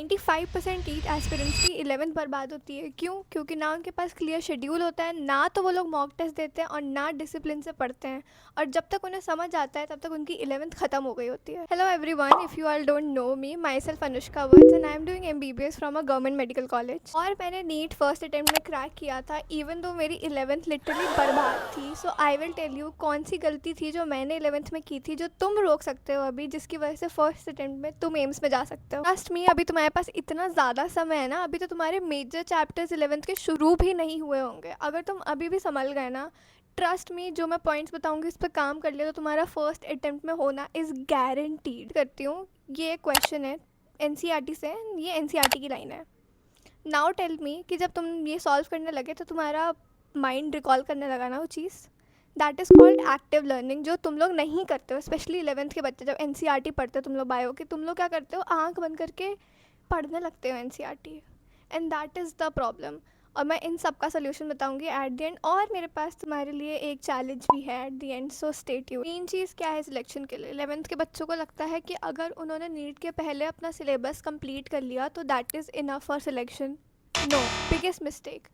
95% NEET aspirants की 11th बर्बाद होती है। क्यों? क्योंकि ना उनके पास क्लियर शेड्यूल होता है, ना तो वो लोग मॉक टेस्ट देते हैं और ना डिसिप्लिन से पढ़ते हैं, और जब तक उन्हें समझ आता है तब तक उनकी 11th खत्म हो गई होती है। Hello everyone, if you all don't know me, my self Anushka words and I am doing MBBS from a government medical college. और मैंने नीट फर्स्ट अटेम्प्ट में क्रैक किया था, इवन दो मेरी 11th लिटरली बर्बाद थी। सो आई विल टेल यू कौन सी गलती थी जो मैंने 11th में की थी, जो तुम रोक सकते हो अभी, जिसकी वजह से फर्स्ट अटेम्प्ट में तुम एम्स में जा सकते हो। ट्रस्ट मी, अभी तुम्हारे पास इतना ज़्यादा समय है ना, अभी तो तुम्हारे मेजर चैप्टर्स 11th के शुरू भी नहीं हुए होंगे। अगर तुम अभी भी संभल गए ना, ट्रस्ट मी, जो मैं पॉइंट्स बताऊंगी इस पर काम कर लिया तो तुम्हारा फर्स्ट अटेम्प्ट में होना इज़ गारंटीड। करती हूँ, ये क्वेश्चन है NCERT से, ये NCERT की लाइन है। नाउ टेल मी कि जब तुम ये सॉल्व करने लगे तो तुम्हारा माइंड रिकॉल करने लगा ना वो चीज़, that is called active learning, जो तुम लोग नहीं करते हो। स्पेशली 11th के बच्चे जब NCERT पढ़ते हो, तुम लोग बायो के, तुम लोग क्या करते हो, आंख बंद करके पढ़ने लगते हो NCERT, and that is the problem. और मैं इन सब का सोल्यूशन बताऊंगी एट द एंड, और मेरे पास तुम्हारे लिए एक चैलेंज भी है at the end, so stay tuned. Main चीज़ क्या है सिलेक्शन के लिए? 11th के बच्चों को लगता है कि अगर उन्होंने नीट के पहले अपना सिलेबस कंप्लीट कर लिया तो that is enough for selection. No, biggest mistake.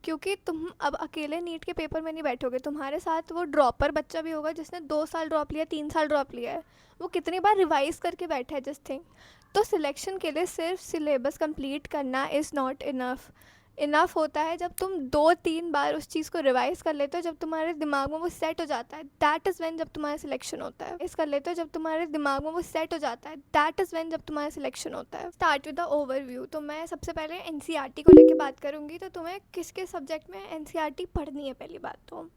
क्योंकि तुम अब अकेले नीट के पेपर में नहीं बैठोगे, तुम्हारे साथ वो ड्रॉपर बच्चा भी होगा जिसने 2 साल ड्रॉप लिया, 3 साल ड्रॉप लिया है। वो कितनी बार रिवाइज करके बैठा है, जस्ट थिंक। तो सिलेक्शन के लिए सिर्फ सिलेबस कंप्लीट करना इज़ नॉट इनफ। इनफ होता है जब तुम 2-3 बार उस चीज़ को रिवाइज कर लेते हो, जब तुम्हारे दिमाग में वो सेट हो जाता है, दैट इज़ व्हेन जब तुम्हारा सिलेक्शन होता है। इस कर लेते हो जब तुम्हारे दिमाग में वो सेट हो जाता है, दैट इज़ व्हेन जब तुम्हारा सिलेक्शन होता है। Start with the overview. तो मैं सबसे पहले NCERT को लेकर बात करूँगी। तो तुम्हें किस किस सब्जेक्ट में NCERT पढ़नी है? पहली बात तो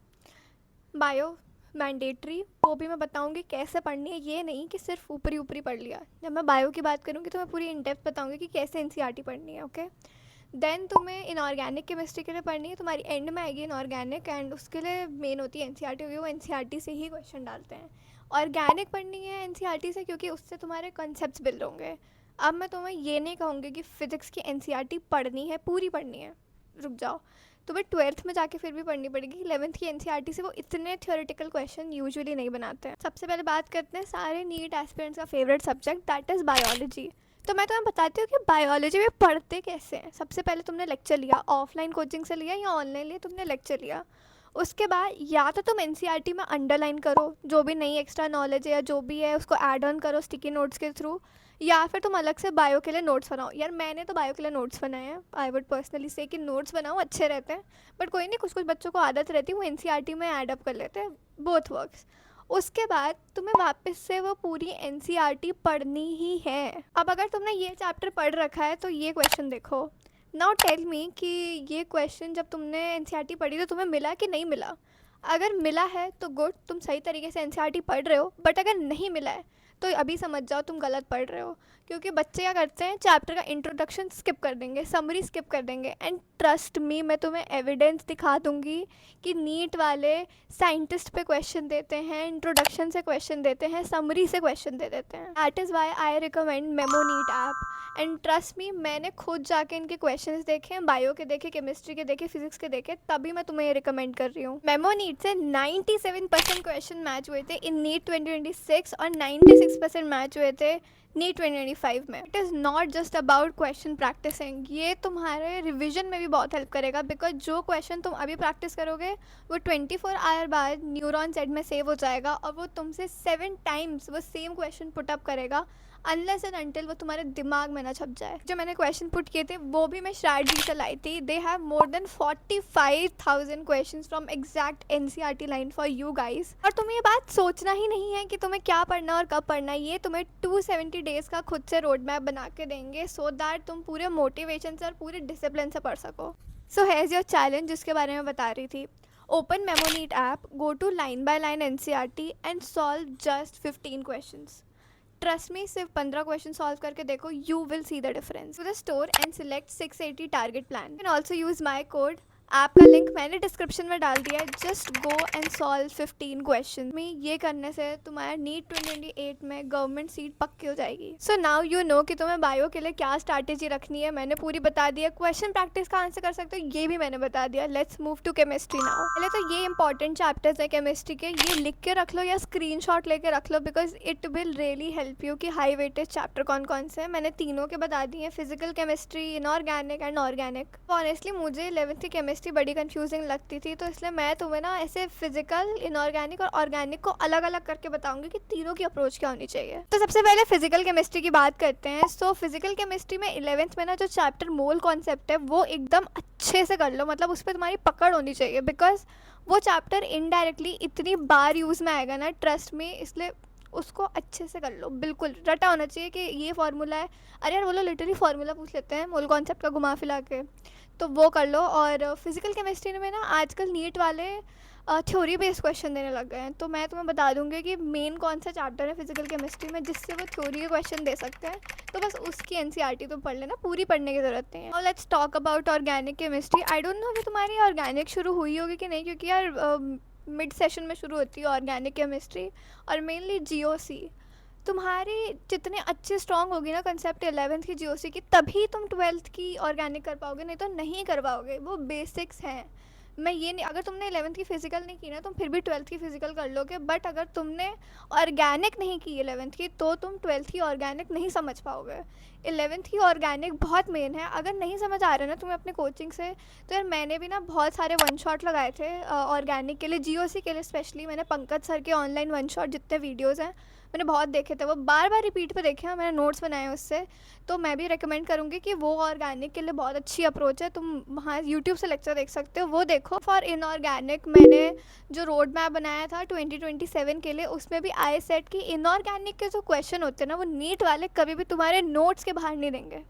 बायो मैंडेटरी, वो भी मैं बताऊंगी कैसे पढ़नी है, ये नहीं कि सिर्फ ऊपरी ऊपरी पढ़ लिया। जब मैं बायो की बात करूँगी तो मैं पूरी इन डेप्थ बताऊंगी कि कैसे NCERT पढ़नी है। ओके, देन तुम्हें इनऑर्गेनिक केमिस्ट्री के लिए पढ़नी है, तुम्हारी एंड में आएगी इनऑर्गेनिक, एंड उसके लिए मेन होती है NCERT, क्योंकि वो NCERT से ही क्वेश्चन डालते हैं। ऑर्गेनिक पढ़नी है NCERT से क्योंकि उससे तुम्हारे कॉन्सेप्ट्स बिल्ड होंगे। अब मैं तुम्हें ये नहीं कहूँगी कि फ़िज़िक्स की NCERT पढ़नी है, पूरी पढ़नी है, रुक जाओ, तुम्हें 12th में जाके फिर भी पढ़नी पड़ेगी। 11th की NCERT से वो इतने थ्योरेटिकल क्वेश्चन यूजुअली नहीं बनाते हैं। सबसे पहले बात करते हैं सारे नीट एस्पिरेंट्स का favourite subject, that is biology. तो मैं तुम्हें बताती हूँ कि बायोलॉजी में पढ़ते कैसे हैं। सबसे पहले तुमने लेक्चर लिया, ऑफलाइन कोचिंग से लिया या ऑनलाइन लिया, तुमने लेक्चर लिया। उसके बाद या तो तुम NCERT में अंडरलाइन करो, जो भी नई एक्स्ट्रा नॉलेज है या जो भी है उसको ऐड ऑन करो स्टिकी नोट्स के थ्रू, या फिर तुम अलग से बायो के लिए नोट्स बनाओ। यार मैंने तो बायो के लिए नोट्स बनाए हैं, आई वुड पर्सनली से कि नोट्स बनाओ, अच्छे रहते हैं। बट कोई नहीं, कुछ कुछ बच्चों को आदत रहती है वो NCERT में ऐड अप कर लेते हैं, बोथ वर्क्स। उसके बाद तुम्हें वापस से वो पूरी NCERT पढ़नी ही है। अब अगर तुमने ये चैप्टर पढ़ रखा है तो ये क्वेश्चन देखो। नाउ टेल मी कि ये क्वेश्चन जब तुमने NCERT पढ़ी तो तुम्हें मिला कि नहीं मिला? अगर मिला है तो गुड, तुम सही तरीके से NCERT पढ़ रहे हो। बट अगर नहीं मिला है तो अभी समझ जाओ तुम गलत पढ़ रहे हो। क्योंकि बच्चे क्या करते हैं, चैप्टर का इंट्रोडक्शन स्किप कर देंगे, समरी स्किप कर देंगे, एंड ट्रस्ट मी, मैं तुम्हें एविडेंस दिखा दूंगी कि नीट वाले साइंटिस्ट पे क्वेश्चन देते हैं, इंट्रोडक्शन से क्वेश्चन देते हैं, समरी से क्वेश्चन दे देते हैं। That is why I recommend Memo NEET app, and trust me, मैंने खुद जाके इनके क्वेश्चंस देखे हैं, बायो के देखे, केमिस्ट्री के देखे, फिजिक्स के देखे, तभी मैं तुम्हें ये रिकमेंड कर रही हूँ। मेमो नीट से 97% क्वेश्चन मैच हुए थे इन नीट 2026 और 96% मैच हुए थे नीट 2025 में। It is not just about question practising, ये तुम्हारे रिविजन में भी बहुत हेल्प करेगा, बिकॉज जो क्वेश्चन तुम अभी प्रैक्टिस करोगे वो 24 आवर बाद न्यूरॉन सेट में सेव हो जाएगा और वो तुमसे 7 टाइम्स वो सेम क्वेश्चन पुट अप करेगा, अनलेस एंड अनटिल वो तुम्हारे दिमाग में ना छप जाए। जो मैंने क्वेश्चन पुट किए थे वो भी मैं श्राइड जी से लाई थी। They have more than 45,000 questions from exact NCERT line for you guys. और तुम्हें ये बात सोचना ही नहीं है कि तुम्हें क्या पढ़ना और कब पढ़ना है, ये तुम्हें 270 डेज का खुद से रोड मैप बना के देंगे, सो दैट तुम पूरे मोटिवेशन से और पूरे डिसिप्लिन से पढ़ सको। सो हैज़ योर चैलेंज, जिसके बारे में बता रही थी। Open Memo NEET app, go to line by line NCERT and solve just 15 questions. Trust me, सिर्फ 15 क्वेश्चन सॉल्व करके देखो, you will see the difference. To the store and select 680 target plan. Can also use my code app का link मैंने description में डाल दिया है। Just go and solve 15 question में। ये करने से तुम्हारा नीट 2028 में गवर्नमेंट सीट पक्की हो जाएगी। सो नाउ यू नो कि तुम्हें बायो के लिए क्या स्ट्रैटेजी रखनी है, मैंने पूरी बता दिया। क्वेश्चन प्रैक्टिस का आंसर कर सकते हो, ये भी मैंने बता दिया। Let's move to chemistry now. पहले तो ये इंपॉर्टेंट चैप्टर्स है केमिस्ट्री के, ये लिख के रख लो या स्क्रीनशॉट लेके रख लो, because it will really help you कि हाई वेटेज चैप्टर कौन कौन से हैं। मैंने तीनों के बता दिए हैं, physical chemistry, inorganic and organic. Honestly मुझे 11th की केमिस्ट्री बड़ी कंफ्यूजिंग लगती थी, तो इसलिए मैं तुम्हें ना ऐसे फिजिकल, इनऑर्गेनिक और ऑर्गेनिक को अलग अलग करके बताऊंगी कि तीनों की अप्रोच क्या होनी चाहिए। तो सबसे पहले फिजिकल केमिस्ट्री की बात करते हैं। सो फिजिकल केमिस्ट्री में 11th में ना जो चैप्टर मोल कॉन्सेप्ट है वो एकदम अच्छे से कर लो, मतलब उस पर तुम्हारी पकड़ होनी चाहिए, बिकॉज वो चैप्टर इनडायरेक्टली इतनी बार यूज़ में आएगा ना, ट्रस्ट में, इसलिए उसको अच्छे से कर लो। बिल्कुल रटा होना चाहिए कि ये फार्मूला है। अरे यार वो लोग लिटरली फार्मूला पूछ लेते हैं मोल कॉन्सेप्ट का घुमा फिला के, तो वो कर लो। और फिजिकल केमिस्ट्री में ना आजकल नीट वाले थ्योरी बेस्ड क्वेश्चन देने लग गए हैं, तो मैं तुम्हें बता दूंगी कि मेन कौन सा चैप्टर है फिजिकल केमिस्ट्री में जिससे वो थ्योरी के क्वेश्चन दे सकते हैं। तो बस उसकी एनसीईआरटी तुम पढ़ लेना, पूरी पढ़ने की ज़रूरत नहीं है। और let's talk about organic chemistry. I don't know कि तुम्हारी ऑर्गेनिक शुरू हुई होगी कि नहीं, क्योंकि यार मिड सेशन में शुरू होती है ऑर्गेनिक केमिस्ट्री, और मेनली जीओसी। तुम्हारी जितने अच्छे स्ट्रॉन्ग होगी ना कंसेप्ट 11th की जीओसी की, तभी तुम 12th की ऑर्गेनिक कर पाओगे, नहीं तो नहीं कर पाओगे। वो बेसिक्स हैं। मैं ये नहीं, अगर तुमने 11th की फिजिकल नहीं की ना, तुम फिर भी 12th की फिजिकल कर लोगे, बट अगर तुमने ऑर्गेनिक नहीं की 11th की, तो तुम 12th की ऑर्गेनिक नहीं समझ पाओगे। 11th की ऑर्गेनिक बहुत मेन है। अगर नहीं समझ आ रहा है ना तुम्हें अपने कोचिंग से, तो यार मैंने भी ना बहुत सारे वन शॉट लगाए थे ऑर्गेनिक के लिए, जीओसी के लिए स्पेशली। मैंने पंकज सर के ऑनलाइन वन शॉट जितने वीडियोज़ हैं मैंने बहुत देखे थे, वो बार बार रिपीट पे देखे हैं, मैंने नोट्स बनाए हैं उससे। तो मैं भी रेकमेंड करूँगी कि वो ऑर्गेनिक के लिए बहुत अच्छी अप्रोच है। तुम वहाँ यूट्यूब से लेक्चर देख सकते हो, वो देखो। फॉर इनऑर्गेनिक मैंने जो रोड मैप बनाया था 2027 के लिए, उसमें भी आई सेट कि इनऑर्गेनिक के जो क्वेश्चन होते हैं ना, वो नीट वाले कभी भी तुम्हारे नोट्स के बाहर नहीं देंगे।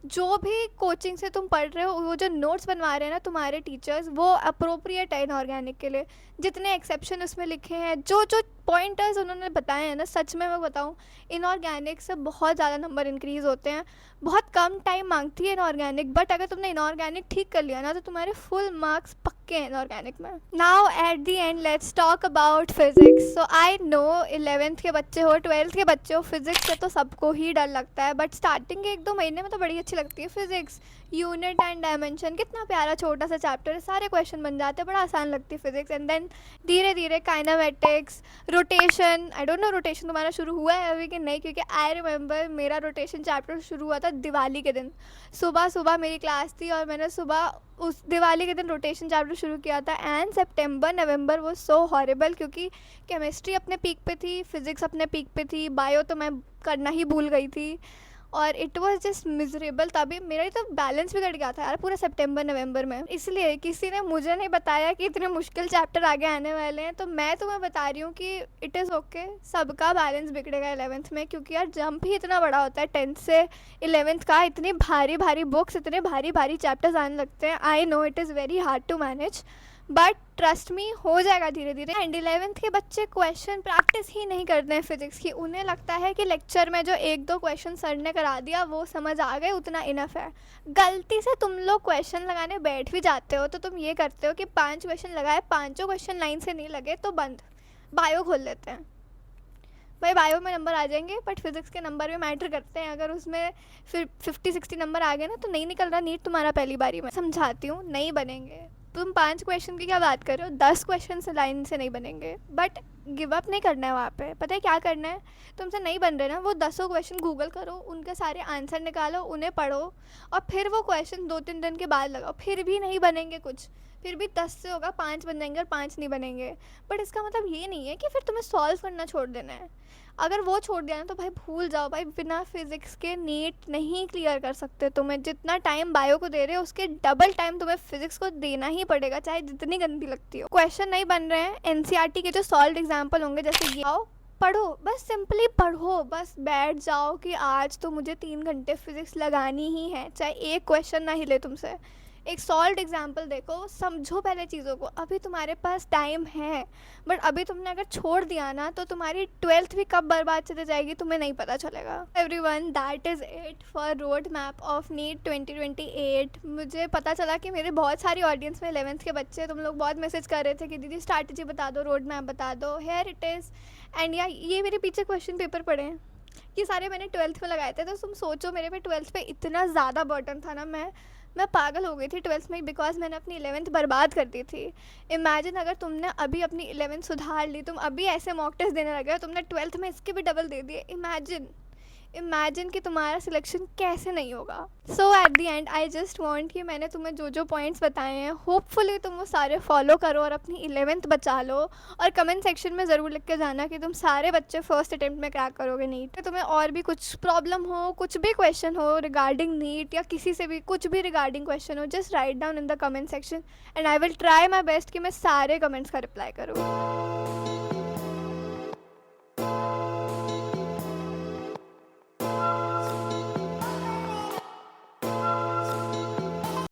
जो भी कोचिंग से तुम पढ़ रहे हो, वो जो नोट्स बनवा रहे हैं ना तुम्हारे टीचर्स, वो अप्रोप्रिएट है इनऑर्गेनिक के लिए। जितने एक्सेप्शन उसमें लिखे हैं, जो जो पॉइंटर्स उन्होंने बताए हैं ना, सच में मैं बताऊँ, इनऑर्गेनिक से बहुत ज़्यादा नंबर इंक्रीज़ होते हैं। बहुत कम टाइम मांगती है इनऑर्गेनिक, बट अगर तुमने इनऑर्गेनिक ठीक कर लिया ना, तो तुम्हारे फुल मार्क्स पक्के हैं इनऑर्गेनिक में। Now at the and let's talk about physics. So I know 11th के बच्चे हो, 12th के बच्चे हो, फिजिक्स से तो सबको ही डर लगता है, बट स्टार्टिंग के 1-2 महीने में तो बड़ी अच्छी लगती है फिजिक्स। यूनिट एंड डायमेंशन कितना प्यारा छोटा सा चैप्टर है, सारे क्वेश्चन बन जाते हैं, बड़ा आसान लगती है फिजिक्स। एंड देन धीरे धीरे kinematics, rotation. I don't know rotation तुम्हारा शुरू हुआ है अभी कि नहीं, क्योंकि आई रिमेंबर मेरा रोटेशन चैप्टर शुरू हुआ था दिवाली के दिन। सुबह सुबह मेरी क्लास थी और मैंने सुबह उस दिवाली के दिन रोटेशन चैप्टर शुरू किया था। एंड सितंबर नवंबर वो सो हॉरिबल, क्योंकि केमिस्ट्री अपने पीक पे थी, फिजिक्स अपने पीक पे थी, बायो तो मैं करना ही भूल गई थी, और इट वाज जस्ट मिजरेबल। तभी मेरा तो बैलेंस बिगड़ गया था यार पूरा सितंबर नवंबर में। इसलिए किसी ने मुझे नहीं बताया कि इतने मुश्किल चैप्टर आगे आने वाले हैं, तो मैं तुम्हें बता रही हूँ कि इट इज़ ओके, सबका बैलेंस बिगड़ेगा 11th में, क्योंकि यार जंप ही इतना बड़ा होता है 10th से 11th का। इतनी भारी भारी बुक्स, इतने भारी भारी चैप्टर्स आने लगते हैं। I know it is very hard to manage, but trust me हो जाएगा धीरे धीरे। एंड 11th के बच्चे क्वेश्चन प्रैक्टिस ही नहीं करते हैं फिजिक्स की। उन्हें लगता है कि लेक्चर में जो 1-2 क्वेश्चन सर ने करा दिया वो समझ आ गए, उतना इनफ है। गलती से तुम लोग क्वेश्चन लगाने बैठ भी जाते हो, तो तुम ये करते हो कि 5 क्वेश्चन लगाए, पाँचों क्वेश्चन लाइन से नहीं लगे तो बंद, बायो खोल लेते हैं। भाई बायो में नंबर आ जाएंगे, बट फिजिक्स के नंबर भी मैटर करते हैं। अगर उसमें फिर 50-60 नंबर आ गए ना, तो नहीं निकल रहा नीट तुम्हारा पहली बारी में। समझाती हूँ, नहीं बनेंगे। तुम 5 क्वेश्चन की क्या बात कर रहे हो, 10 क्वेश्चन से लाइन से नहीं बनेंगे, बट गिव अप नहीं करना है वहाँ पे। पता है क्या करना है, तुमसे नहीं बन रहे ना, वो 10 क्वेश्चन गूगल करो, उनके सारे आंसर निकालो, उन्हें पढ़ो, और फिर वो क्वेश्चन 2-3 दिन के बाद लगाओ। फिर भी नहीं बनेंगे कुछ, फिर भी 10 से होगा 5 बन जाएंगे और 5 नहीं बनेंगे, बट इसका मतलब ये नहीं है कि फिर तुम्हें सॉल्व करना छोड़ देना है। अगर वो छोड़ दिया ना, तो भाई भूल जाओ भाई, बिना फिजिक्स के नीट नहीं क्लियर कर सकते। तुम्हें जितना टाइम बायो को दे रहे हो उसके डबल टाइम तुम्हें फिजिक्स को देना ही पड़ेगा, चाहे जितनी गंदी लगती हो। क्वेश्चन नहीं बन रहे हैं, एनसीईआरटी के जो सॉल्व एग्जाम्पल होंगे जैसे ये, आओ पढ़ो, बस सिंपली पढ़ो, बस बैठ जाओ कि आज तो मुझे 3 घंटे फिजिक्स लगानी ही है, चाहे एक क्वेश्चन ना हिले तुमसे। एक सॉल्ड एग्जांपल देखो, समझो पहले चीज़ों को। अभी तुम्हारे पास टाइम है, बट अभी तुमने अगर छोड़ दिया ना तो तुम्हारी 12th भी कब बर्बाद चले जाएगी तुम्हें नहीं पता चलेगा। Everyone, that is it for road map of NEET 2028। मुझे पता चला कि मेरे बहुत सारी ऑडियंस में 11th के बच्चे, तुम लोग बहुत मैसेज कर रहे थे कि दीदी स्ट्रैटेजी बता दो, रोड मैप बता दो। Here it is. एंड या ये मेरे पीछे क्वेश्चन पेपर पड़े हैं, ये सारे मैंने 12th में लगाए थे। तो तुम सोचो मेरे पे 12th पे इतना ज़्यादा बर्डन था ना, मैं पागल हो गई थी 12th में, बिकॉज मैंने अपनी 11th बर्बाद कर दी थी। इमेजिन अगर तुमने अभी अपनी 11th सुधार ली, तुम अभी ऐसे मॉक टेस्ट देने लगे हो, तुमने 12th में इसके भी डबल दे दिए। इमेजिन कि तुम्हारा सिलेक्शन कैसे नहीं होगा। So at the end I just want कि मैंने तुम्हें जो जो पॉइंट्स बताए हैं, होपफुली तुम वो सारे फॉलो करो और अपनी 11th बचा लो। और कमेंट सेक्शन में ज़रूर लिख के जाना कि तुम सारे बच्चे फर्स्ट अटेम्प्ट में क्रैक करोगे नीट। तो तुम्हें और भी कुछ प्रॉब्लम हो, कुछ भी क्वेश्चन हो रिगार्डिंग नीट, या किसी से भी कुछ भी रिगार्डिंग क्वेश्चन हो, just write down in the comment section and I will try my best कि मैं सारे कमेंट्स का रिप्लाई करूँ।